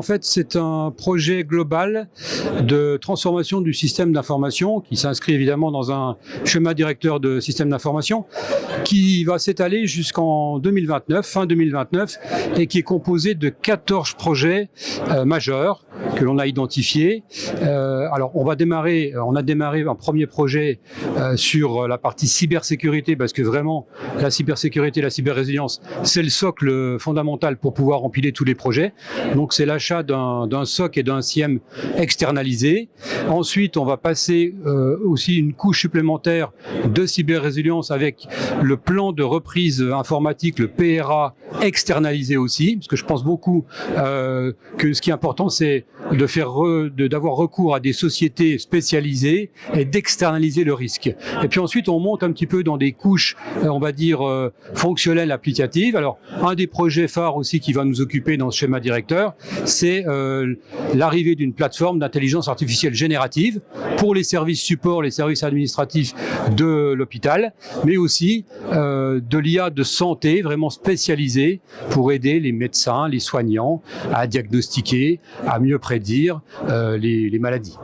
en fait, c'est un projet global de transformation du système d'information qui s'inscrit évidemment dans un schéma directeur de système d'information qui va s'étaler jusqu'en 2029, fin 2029, et qui est composé de 14 projets majeurs que l'on a identifiés. Alors, on a démarré un premier projet sur la partie cybersécurité, parce que vraiment, la cybersécurité, la cyberrésilience, c'est le socle fondamental pour pouvoir empiler tous les projets. Donc, c'est l'achat d'un SOC et d'un SIEM externalisé. Ensuite, on va passer aussi une couche supplémentaire de cyberrésilience avec le plan de reprise informatique, le PRA, externalisé aussi, parce que je pense beaucoup que ce qui est important, c'est d'avoir recours à des sociétés spécialisées et d'externaliser le risque. Et puis ensuite, on monte un petit peu dans des couches, on va dire, fonctionnelles, applicatives. Alors, un des projets phares aussi qui va nous occuper dans ce schéma directeur, c'est l'arrivée d'une plateforme d'intelligence artificielle générative pour les services supports, les services administratifs de l'hôpital, mais aussi de l'IA de santé vraiment spécialisée pour aider les médecins, les soignants à diagnostiquer, à mieux prédire les maladies.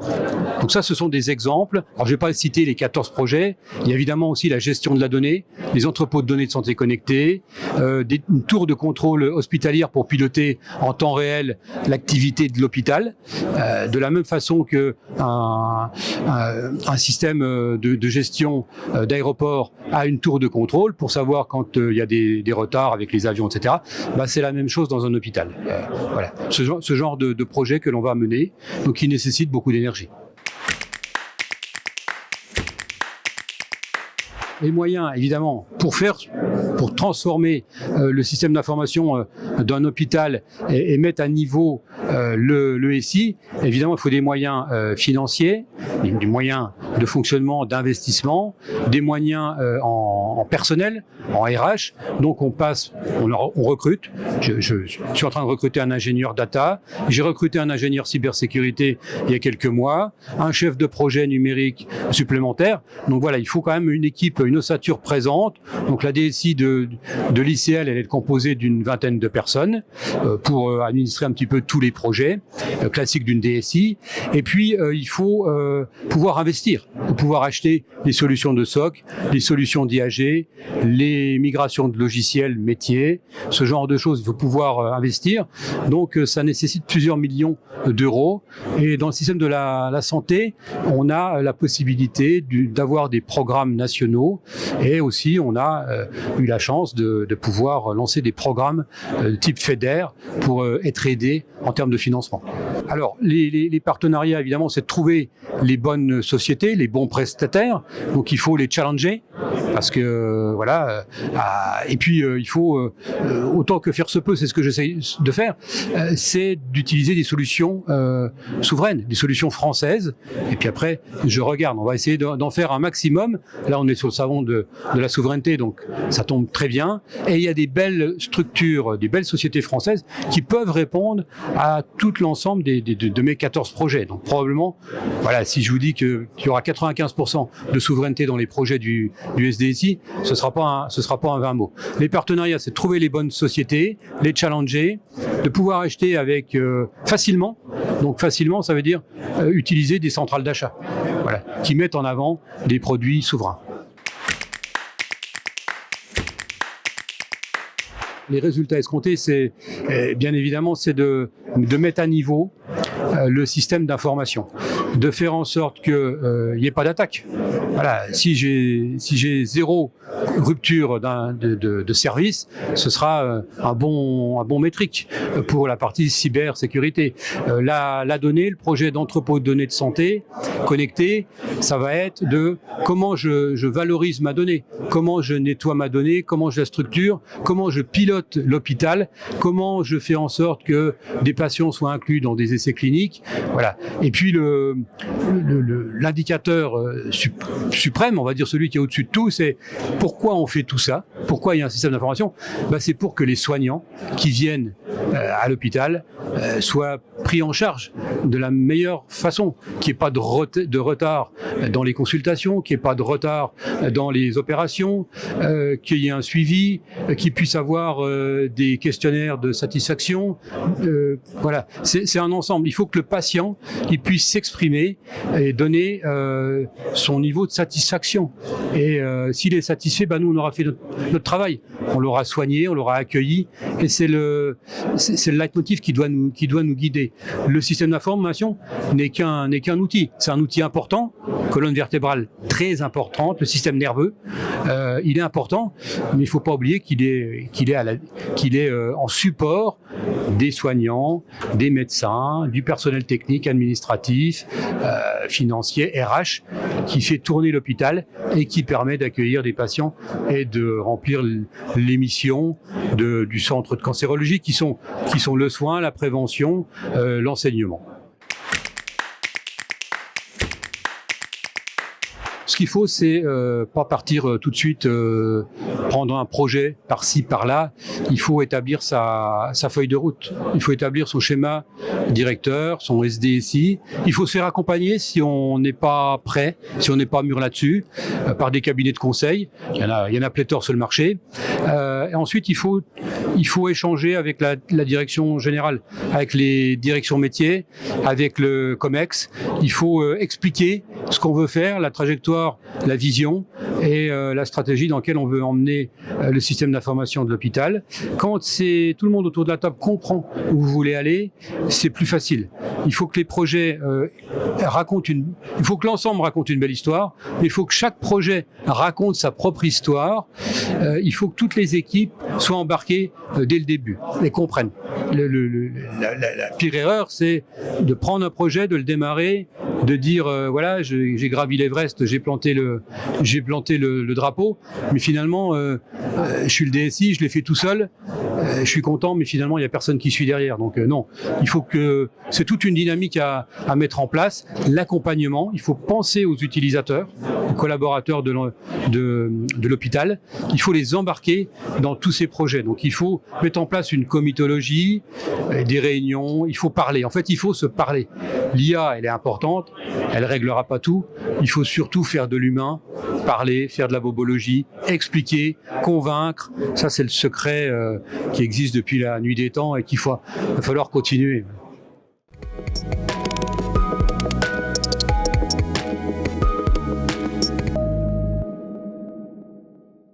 Donc ça, ce sont des exemples. Alors, je ne vais pas citer les 14 projets. Il y a évidemment aussi la gestion de la donnée, les entrepôts de données de santé connectés, une tour de contrôle hospitalière pour piloter en temps réel l'activité de l'hôpital, de la même façon que un système de gestion d'aéroport a une tour de contrôle pour savoir quand il y a des retards avec les avions, etc. C'est la même chose dans un hôpital. Voilà, ce genre de projet que l'on va mener, donc qui nécessite beaucoup d'énergie. Les moyens, évidemment, pour transformer le système d'information d'un hôpital et mettre à niveau le SI, évidemment, il faut des moyens financiers, des moyens de fonctionnement, d'investissement, des moyens en personnel, en RH. Donc, on recrute. Je suis en train de recruter un ingénieur data. J'ai recruté un ingénieur cybersécurité il y a quelques mois, un chef de projet numérique supplémentaire. Donc voilà, il faut quand même une équipe, une ossature présente. Donc la DSI de l'ICL, elle est composée d'une vingtaine de personnes pour administrer un petit peu tous les projets classiques d'une DSI. Et puis il faut pouvoir investir, pouvoir acheter les solutions de SOC, les solutions d'IAG, les migrations de logiciels métiers, ce genre de choses. Il faut pouvoir investir. Donc ça nécessite plusieurs millions d'euros. Et dans le système de la santé, on a la possibilité d'avoir des programmes nationaux. Et aussi, on a eu la chance de pouvoir lancer des programmes type FEDER pour être aidé en termes de financement. Alors, les partenariats, évidemment, c'est de trouver les bonnes sociétés, les bons prestataires. Donc, il faut les challenger parce que, voilà. Et puis, il faut, autant que faire se peut, c'est ce que j'essaie de faire, c'est d'utiliser des solutions souveraines, des solutions françaises. Et puis après, je regarde. On va essayer d'en faire un maximum. Là, on est sur le savon de la souveraineté, donc ça tombe très bien. Et il y a des belles structures, des belles sociétés françaises qui peuvent répondre à tout l'ensemble de mes 14 projets. Donc probablement, voilà, si je vous dis qu'il y aura 95% de souveraineté dans les projets du SDSI, ce sera pas un vain mot. Les partenariats, c'est de trouver les bonnes sociétés, les challenger, de pouvoir acheter avec facilement. Donc facilement, ça veut dire utiliser des centrales d'achat, voilà, qui mettent en avant des produits souverains. Les résultats escomptés, c'est bien évidemment, c'est de mettre à niveau le système d'information, de faire en sorte qu'il n'y ait pas d'attaque. Voilà, si j'ai zéro rupture de service, ce sera un bon métrique pour la partie cybersécurité. La donnée, le projet d'entrepôt de données de santé connecté, ça va être de comment je valorise ma donnée, comment je nettoie ma donnée, comment je la structure, comment je pilote l'hôpital, comment je fais en sorte que des patients soient inclus dans des essais cliniques. Voilà. Et puis l'indicateur suprême, on va dire celui qui est au-dessus de tout, c'est pourquoi on fait tout ça, pourquoi il y a un système d'information. C'est pour que les soignants qui viennent à l'hôpital soit pris en charge de la meilleure façon, qu'il n'y ait pas de retard dans les consultations, qu'il n'y ait pas de retard dans les opérations, qu'il y ait un suivi, qu'il puisse avoir des questionnaires de satisfaction. Voilà, c'est un ensemble. Il faut que le patient il puisse s'exprimer et donner son niveau de satisfaction. Et s'il est satisfait, nous on aura fait notre travail. On l'aura soigné, on l'aura accueilli, et c'est le leitmotiv qui doit nous guider. Le système d'information n'est qu'un outil. C'est un outil important, colonne vertébrale très importante, le système nerveux, il est important, mais il ne faut pas oublier qu'il est en support des soignants, des médecins, du personnel technique, administratif, financier, RH, qui fait tourner l'hôpital et qui permet d'accueillir des patients et de remplir les missions du centre de cancérologie qui sont le soin, la prévention, l'enseignement. Ce qu'il faut, c'est pas partir tout de suite prendre un projet par-ci, par-là. Il faut établir sa feuille de route. Il faut établir son schéma directeur, son SDSI. Il faut se faire accompagner si on n'est pas prêt, si on n'est pas mûr là-dessus, par des cabinets de conseil. Il y en a pléthore sur le marché. Et ensuite, il faut échanger avec la direction générale, avec les directions métiers, avec le COMEX. Il faut expliquer ce qu'on veut faire, la trajectoire, la vision et la stratégie dans laquelle on veut emmener le système d'information de l'hôpital. Quand tout le monde autour de la table comprend où vous voulez aller, c'est plus facile. Il faut que les projets il faut que l'ensemble raconte une belle histoire, mais il faut que chaque projet raconte sa propre histoire. Il faut que toutes les équipes soient embarquées dès le début et comprennent. La pire erreur, c'est de prendre un projet, de le démarrer, de dire voilà, j'ai gravi l'Everest, j'ai planté le drapeau, mais finalement je suis le DSI, je l'ai fait tout seul, je suis content, mais finalement il n'y a personne qui suit derrière. Donc non, il faut que c'est toute une dynamique à mettre en place. L'accompagnement, il faut penser aux utilisateurs, aux collaborateurs de l'hôpital. Il faut les embarquer dans tous ces projets. Donc il faut mettre en place une comitologie, des réunions. Il faut parler. En fait, il faut se parler. L'IA, elle est importante. Elle réglera pas tout. Il faut surtout faire de l'humain, parler, faire de la bobologie, expliquer, convaincre. Ça, c'est le secret qui existe depuis la nuit des temps et va falloir continuer.